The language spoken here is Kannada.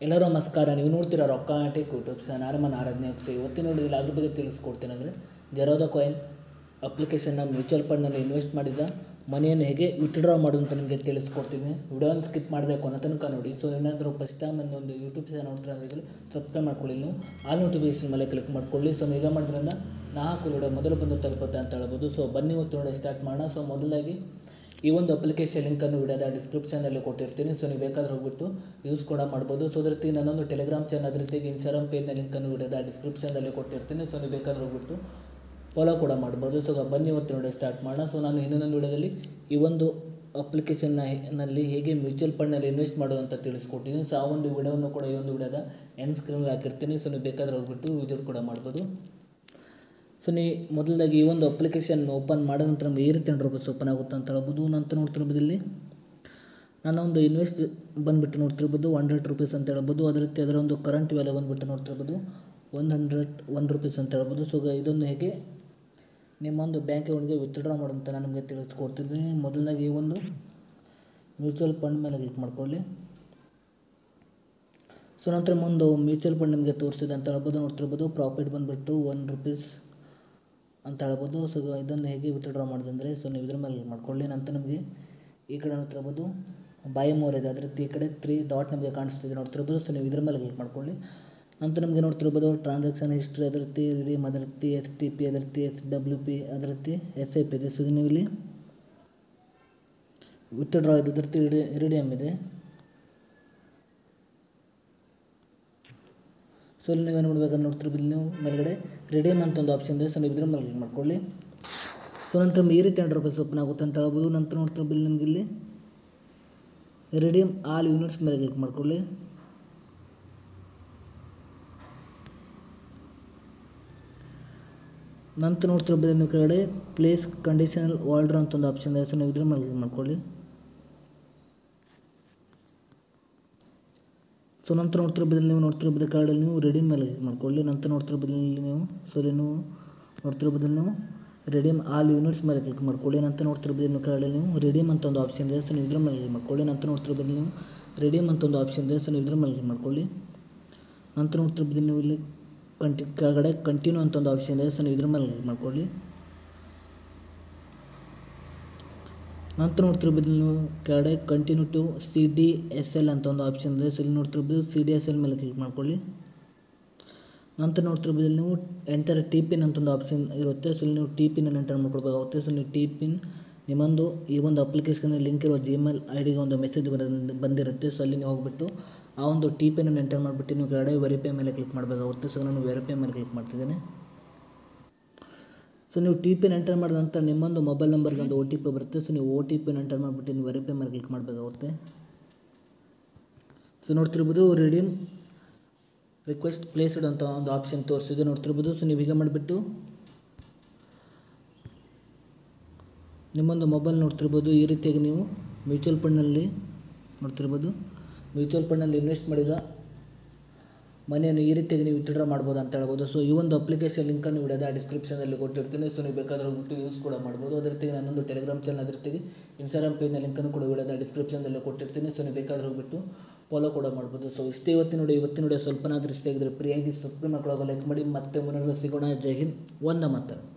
ಎಲ್ಲರೂ ನಮಸ್ಕಾರ. ನೀವು ನೋಡ್ತೀರಾ ರೊಕ್ಕ ಟೆಕ್ ಯೂಟ್ಯೂಬ್ ಚಾನಲ್. ನಾನು ಆರಾಧನೆ. ಇವತ್ತಿನ ನೋಡಿದಿಲ್ಲ ಅದ್ರ ಬಗ್ಗೆ ತಿಳಿಸ್ಕೊಡ್ತೀನಿ. ಅಂದರೆ ಜೆರೋದಾ ಕಾಯಿನ್ ಅಪ್ಲಿಕೇಶನ್ನ ಮ್ಯೂಚುವಲ್ ಫಂಡ್ನಲ್ಲಿ ಇನ್ವೆಸ್ಟ್ ಮಾಡಿದ ಮನಿಯನ್ನು ಹೇಗೆ ವಿತ್ಡ್ರಾ ಮಾಡೋದು ಅಂತ ನಿಮಗೆ ತಿಳಿಸ್ಕೊಡ್ತೀನಿ. ವಿಡಿಯೋನ ಸ್ಕಿಪ್ ಮಾಡದೆ ಕೊನೆ ತನಕ ನೋಡಿ. ಸೊ ಏನಾದರೂ ಫಸ್ಟ್ ಟೈಮ್ ಒಂದು ಯೂಟ್ಯೂಬ್ ಚಾನಲ್ ನೋಡ್ತಾರೆ ಅಂದರೆ ಸಬ್ಸ್ಕ್ರೈಬ್ ಮಾಡ್ಕೊಳ್ಳಿ. ನೀವು ಆಲ್ ನೋಟಿಫಿಕೇಶನ್ ಮೇಲೆ ಕ್ಲಿಕ್ ಮಾಡ್ಕೊಳ್ಳಿ. ಸೊ ಈಗ ಮಾಡೋದ್ರಿಂದ ನಾ ಹಾಕೋ ವಿಡಿಯೋ ಮೊದಲು ಬಂದು ತಲುಪುತ್ತೆ ಅಂತ ಹೇಳ್ಬೋದು. ಸೊ ಬನ್ನಿ ಇವತ್ತು ನೋಡಿ ಸ್ಟಾರ್ಟ್ ಮಾಡೋಣ. ಸೊ ಮೊದಲಾಗಿ ಈ ಒಂದು ಅಪ್ಲಿಕೇಶನ್ ಲಿಂಕನ್ನು ವಿಡಿಯೋದ ಡಿಸ್ಕ್ರಿಪ್ಷನಲ್ಲಿ ಕೊಟ್ಟಿರ್ತೀನಿ. ಸೊ ನೀವು ಬೇಕಾದ್ರೆ ಹೋಗ್ಬಿಟ್ಟು ಯೂಸ್ ಕೂಡ ಮಾಡ್ಬೋದು. ಸೊ ಅದ್ರ ರೀತಿ ನನ್ನೊಂದು ಟೆಲಿಗ್ರಾಮ್ ಚಾನಲ್, ಅದ್ರ ರೀತಿಯಾಗಿ ಇನ್ಸ್ಟಾಗ್ರಾಮ್ ಪೇಜ್ನ ಲಿಂಕನ್ನು ವಿಡಿಯೋದ ಡಿಸ್ಕ್ರಿಪ್ಷನಲ್ಲಿ ಕೊಟ್ಟಿರ್ತೀನಿ. ಸೊ ನೀವು ಬೇಕಾದ್ರೆ ಹೋಗ್ಬಿಟ್ಟು ಫಾಲೋ ಕೂಡ ಮಾಡ್ಬೋದು. ಸೊ ಬನ್ನಿ ಇವತ್ತು ನೋಡಿ ಸ್ಟಾರ್ಟ್ ಮಾಡೋಣ. ಸೊ ನಾನು ಹಿಂದಿನ ವಿಡಿಯೋದಲ್ಲಿ ಈ ಒಂದು ಅಪ್ಲಿಕೇಶನ್ನಲ್ಲಿ ಹೇಗೆ ಮ್ಯೂಚುವಲ್ ಫಂಡ್ನಲ್ಲಿ ಇನ್ವೆಸ್ಟ್ ಮಾಡೋದು ಅಂತ ತಿಳಿಸ್ಕೊಟ್ಟಿದ್ದೀನಿ. ಸೊ ಆ ಒಂದು ವಿಡಿಯೋವನ್ನು ಕೂಡ ಈ ಒಂದು ವಿಡಿಯೋದ ಎಂಡ್ ಸ್ಕ್ರೀನಲ್ಲಿ ಹಾಕಿರ್ತೀನಿ. ಸೊ ನೀವು ಬೇಕಾದ್ರೆ ಹೋಗ್ಬಿಟ್ಟು ವಿಸಿಟ್ ಕೂಡ ಮಾಡ್ಬೋದು. ಸೊ ನೀವು ಮೊದಲಾಗಿ ಈ ಒಂದು ಅಪ್ಲಿಕೇಶನ್ ಓಪನ್ ಮಾಡಿದ ನಂತರ ನಮಗೆ ಈ ರೀತಿ ರೂಪೀಸ್ ಓಪನ್ ಆಗುತ್ತೆ ಅಂತ ಹೇಳ್ಬೋದು. ನಂತರ ನೋಡ್ತಿರ್ಬೋದು ಇಲ್ಲಿ ನಾನು ಒಂದು ಇನ್ವೆಸ್ಟ್ ಬಂದುಬಿಟ್ಟು ನೋಡ್ತಿರ್ಬೋದು 100 ರೂಪೀಸ್ ಅಂತ ಹೇಳ್ಬೋದು. ಅದೇ ರೀತಿ ಅದರ ಒಂದು ಕರೆಂಟ್ ವ್ಯಾಲ್ಯೂ ಬಂದುಬಿಟ್ಟು ನೋಡ್ತಿರ್ಬೋದು 101 ರೂಪೀಸ್ ಅಂತ ಹೇಳ್ಬೋದು. ಸೊ ಇದನ್ನು ಹೇಗೆ ನಿಮ್ಮ ಒಂದು ಬ್ಯಾಂಕ್ ಅಕೌಂಟ್ಗೆ ವಿತ್ಡ್ರಾ ಮಾಡೋಂತ ನಾನು ನಿಮಗೆ ತಿಳಿಸ್ಕೊಡ್ತಿದ್ದೀನಿ. ಮೊದಲಾಗಿ ಈ ಒಂದು ಮ್ಯೂಚುವಲ್ ಫಂಡ್ ಮೇಲೆ ಕ್ಲಿಕ್ ಮಾಡ್ಕೊಳ್ಳಿ. ಸೊ ನಂತರ ಮುಂದೆ ಮ್ಯೂಚುವಲ್ ಫಂಡ್ ನಿಮಗೆ ತೋರಿಸಿದೆ ಅಂತ ಹೇಳ್ಬೋದು. ನೋಡ್ತಿರ್ಬೋದು ಪ್ರಾಫಿಟ್ ಬಂದುಬಿಟ್ಟು 1 ರೂಪೀಸ್ ಅಂತ ಹೇಳ್ಬೋದು. ಸೊ ಇದನ್ನು ಹೇಗೆ ವಿತ್ಡ್ರಾ ಮಾಡೋದಂದರೆ ಸೊ ನೀವು ಇದ್ರ ಮೇಲೆ ಕ್ಲಿಕ್ ಮಾಡ್ಕೊಳ್ಳಿ. ನಂತರ ನಿಮಗೆ ಈ ಕಡೆ ನೋಡ್ತಿರ್ಬೋದು ಬೈ ಮೋರ್ ಇದೆ. ಅದೇ ರೀತಿ ಈ ಕಡೆ 3 ಡಾಟ್ ನಮಗೆ ಕಾಣಿಸ್ತಿದೆ ನೋಡ್ತಿರ್ಬೋದು. ಸೊ ನೀವು ಇದ್ರ ಮೇಲೆ ಕ್ಲಿಕ್ ಮಾಡ್ಕೊಳ್ಳಿ. ನಂತರ ನಮಗೆ ನೋಡ್ತಿರ್ಬೋದು ಟ್ರಾನ್ಸಾಕ್ಷನ್ ಹಿಸ್ಟ್ರಿ, ಅದೇ ರೀತಿ ರಿಡೀಮ್, ಅದೇ ರೀತಿ STP, ಅದೇ ರೀತಿ SWP, ಅದೇ ರೀತಿ SIP ಇದೆ. ಸೊ ನೀವು ಇಲ್ಲಿ ವಿತ್ಡ್ರಾ ಇದೆ, ಅದೇ ರೀತಿ ರಿಡೀಮ್ ಇದೆ. ಸೊ ಇಲ್ಲಿ ನೀವೇನು ಮಾಡಬೇಕಂದ್ರೆ ನೋಡ್ತಿರ್ಬೋದು ನೀವು ಮೇಲ್ಗಡೆ ರಿಡೀಮ್ ಅಂತ ಒಂದು ಆಪ್ಷನ್ ಇದೆ. ಸೊ ನೀವು ಇದ್ರ ಮೇಲೆ ಕ್ಲಿಕ್ ಮಾಡ್ಕೊಳ್ಳಿ. ಸೊ ನಂತರ ಈ ರೀತಿ 100 ರೂಪೀಸ್ ಓಪನ್ ಆಗುತ್ತೆ ಅಂತ ಹೇಳ್ಬೋದು. ನಂತರ ನೋಡ್ತಿರ್ಬೋದು ನಿಮಗೆ ಇಲ್ಲಿ ರಿಡೀಮ್ ಆಲ್ ಯೂನಿಟ್ಸ್ ಮೇಲೆ ಕ್ಲಿಕ್ ಮಾಡ್ಕೊಳ್ಳಿ. ನಂತರ ನೋಡ್ತಿರ್ಬೋದು ನೀವು ಕೆಳಗಡೆ ಪ್ಲೇಸ್ ಕಂಡೀಷನಲ್ ಆರ್ಡರ್ ಅಂತ ಒಂದು ಆಪ್ಷನ್ ಇದೆ. ಸೊ ನೀವು ಇದ್ರ ಮೇಲೆ ಕ್ಲಿಕ್ ಮಾಡ್ಕೊಳ್ಳಿ. ಸೊ ನಂತರ ನೋಡ್ತಿರ್ಬೋದು ನೀವು ಕೆಳಗಡೆ ನೀವು ರಿಡೀಮ್ ಮೇಲೆ ಕ್ಲಿಕ್ ಮಾಡ್ಕೊಳ್ಳಿ. ನಂತರ ನೋಡ್ತಿರ್ಬೋದು ನೀವು ಸೊ ಇಲ್ಲಿ ನೀವು ನೋಡ್ತಿರ್ಬೋದು ನೀವು ರಿಡೀಮ್ ಆಲ್ ಯೂನಿಟ್ಸ್ ಮೇಲೆ ಕ್ಲಿಕ್ ಮಾಡ್ಕೊಳ್ಳಿ. ನಂತರ ನೋಡ್ತಿರ್ಬೋದು ನೀವು ಕೆಳಗಡೆ ನೀವು ರಿಡೀಮ್ ಅಂತ ಒಂದು ಆಪ್ಷನ್ ಇದೆ. ಸೊ ನೀವು ಇದ್ರ ಮೇಲೆ ಕ್ಲಿಕ್ ಮಾಡ್ಕೊಳ್ಳಿ. ನಂತರ ನೋಡ್ತಿರ್ಬೋದು ನೀವು ರಿಡೀಮ್ ಅಂತ ಒಂದು ಆಪ್ಷನ್ ಇದೆ. ಸೊ ನೀವು ಇದ್ರ ಮೇಲೆ ಕ್ಲಿಕ್ ಮಾಡ್ಕೊಳ್ಳಿ. ನಂತರ ನೋಡ್ತಿರ್ಬೋದು ನೀವು ಇಲ್ಲಿ ಕೆಳಗಡೆ ಕಂಟಿನ್ಯೂ ಅಂತ ಒಂದು ಆಪ್ಷನ್ ಇದೆ. ಸೊ ನೀವು ಇದ್ರ ಮೇಲೆ ಕ್ಲಿಕ್ ಮಾಡ್ಕೊಳ್ಳಿ. ನಂತರ ನೋಡ್ತಿರ್ಬೋದು ನೀವು ಕೆಳಗಡೆ ಕಂಟಿನ್ಯೂ ಟು CDSL ಅಂತ ಒಂದು ಆಪ್ಷನ್ ಇದೆ. ಸೊ ಇಲ್ಲಿ ನೋಡ್ತಿರ್ಬೋದು CDSL ಮೇಲೆ ಕ್ಲಿಕ್ ಮಾಡ್ಕೊಳ್ಳಿ. ನಂತರ ನೋಡ್ತಿರ್ಬೋದು ನೀವು ಎಂಟರ್ TPIN ಅಂತ ಒಂದು ಆಪ್ಷನ್ ಇರುತ್ತೆ. ಸೊ ಇಲ್ಲಿ ನೀವು TPIN ಎಂಟರ್ ಮಾಡ್ಕೊಳ್ಬೇಕಾಗುತ್ತೆ. ಸೊ ನೀವು TPIN ನಿಮ್ಮೊಂದು ಈ ಒಂದು ಅಪ್ಲಿಕೇಶನ್ ಲಿಂಕ್ ಇರುವ Gmail ID-ಗೆ ಒಂದು ಮೆಸೇಜ್ ಬಂದಿರುತ್ತೆ. ಸೊ ಅಲ್ಲಿ ನೀವು ಹೋಗ್ಬಿಟ್ಟು ಆ ಒಂದು TPIN ಎಂಟರ್ ಮಾಡಿಬಿಟ್ಟು ನೀವು ಕೆಳಗಡೆ ವೆರಿಫೈ ಮೇಲೆ ಕ್ಲಿಕ್ ಮಾಡಬೇಕಾಗುತ್ತೆ. ಸೊ ನಾನು ವೆರಿಫೈ ಮೇಲೆ ಕ್ಲಿಕ್ ಮಾಡ್ತಿದ್ದೇನೆ. ಸೊ ನೀವು TPIN ಎಂಟರ್ ಮಾಡಿದ ನಂತರ ನಿಮ್ಮೊಂದು ಮೊಬೈಲ್ ನಂಬರ್ಗೆ ಒಂದು OTP ಬರುತ್ತೆ. ಸೊ ನೀವು OTP ಎಂಟರ್ ಮಾಡಿಬಿಟ್ಟು ನೀವು ವೆರಿಫೈ ಮೇಲೆ ಕ್ಲಿಕ್ ಮಾಡಬೇಕಾಗುತ್ತೆ. ಸೊ ನೋಡ್ತಿರ್ಬೋದು ರಿಡೀಮ್ ರಿಕ್ವೆಸ್ಟ್ ಪ್ಲೇಸ್ಡ್ ಅಂತ ಒಂದು ಆಪ್ಷನ್ ತೋರಿಸಿದೆ ನೋಡ್ತಿರ್ಬೋದು. ಸೊ ನೀವು ಹೀಗೆ ಮಾಡಿಬಿಟ್ಟು ನಿಮ್ಮೊಂದು ಮೊಬೈಲ್ ನೋಡ್ತಿರ್ಬೋದು ಈ ರೀತಿಯಾಗಿ ನೀವು ಮ್ಯೂಚುವಲ್ ಫಂಡ್ನಲ್ಲಿ ನೋಡ್ತಿರ್ಬೋದು ಮ್ಯೂಚುವಲ್ ಫಂಡ್ನಲ್ಲಿ ಇನ್ವೆಸ್ಟ್ ಮಾಡಿದ ಮನಿಯನ್ನು ಈ ರೀತಿಯಾಗಿ ನೀವು ವಿತ್ಡ್ರಾ ಮಾಡ್ಬೋದು ಅಂತ ಹೇಳ್ಬೋದು. ಸೊ ಈ ಒಂದು ಅಪ್ಲಿಕೇಶನ್ ಲಿಂಕನ್ನು ವಿಡಿಯೋದ ಡಿಸ್ಕ್ರಿಪ್ಷನಲ್ಲಿ ಕೊಟ್ಟಿರ್ತೀನಿ. ಸೊ ನೀವು ಬೇಕಾದ್ರೆ ಹೋಗ್ಬಿಟ್ಟು ಯೂಸ್ ಕೂಡ ಮಾಡ್ಬೋದು. ಅದೇ ರೀತಿ ನನ್ನೊಂದು ಟೆಲಿಗ್ರಾಮ್ ಚಾನಲ್, ಅದೇ ರೀತಿ ಇನ್ಸ್ಟಾಗ್ರಾಮ್ ಪೇಜ್ನ ಲಿಂಕನ್ನು ಕೂಡ ವಿಡಿಯೋದ ಡಿಸ್ಕ್ರಿಪ್ಷನಲ್ಲಿ ಕೊಟ್ಟಿರ್ತೀನಿ. ಸೊ ನೀವು ಬೇಕಾದ್ರೆ ಹೋಗ್ಬಿಟ್ಟು ಫಾಲೋ ಕೂಡ ಮಾಡ್ಬೋದು. ಸೊ ಇಷ್ಟೇ ಇವತ್ತಿನ ವಿಡಿಯೋ ಸ್ವಲ್ಪನಾದರೂ ಇಷ್ಟ ಆಗಿದ್ರೆ ಫ್ರೀಯಾಗಿ ಸಬ್ಸ್ಕ್ರೈಬ್ ಮಾಡ್ಕೊಳ್ಳೋಕೆ ಲೈಕ್ ಮಾಡಿ. ಮತ್ತೆ ಮುಂದೆ ಸಿಗೋಣ. ಜೈ ಹಿಂದ್, ವಂದೇ ಮಾತರಂ.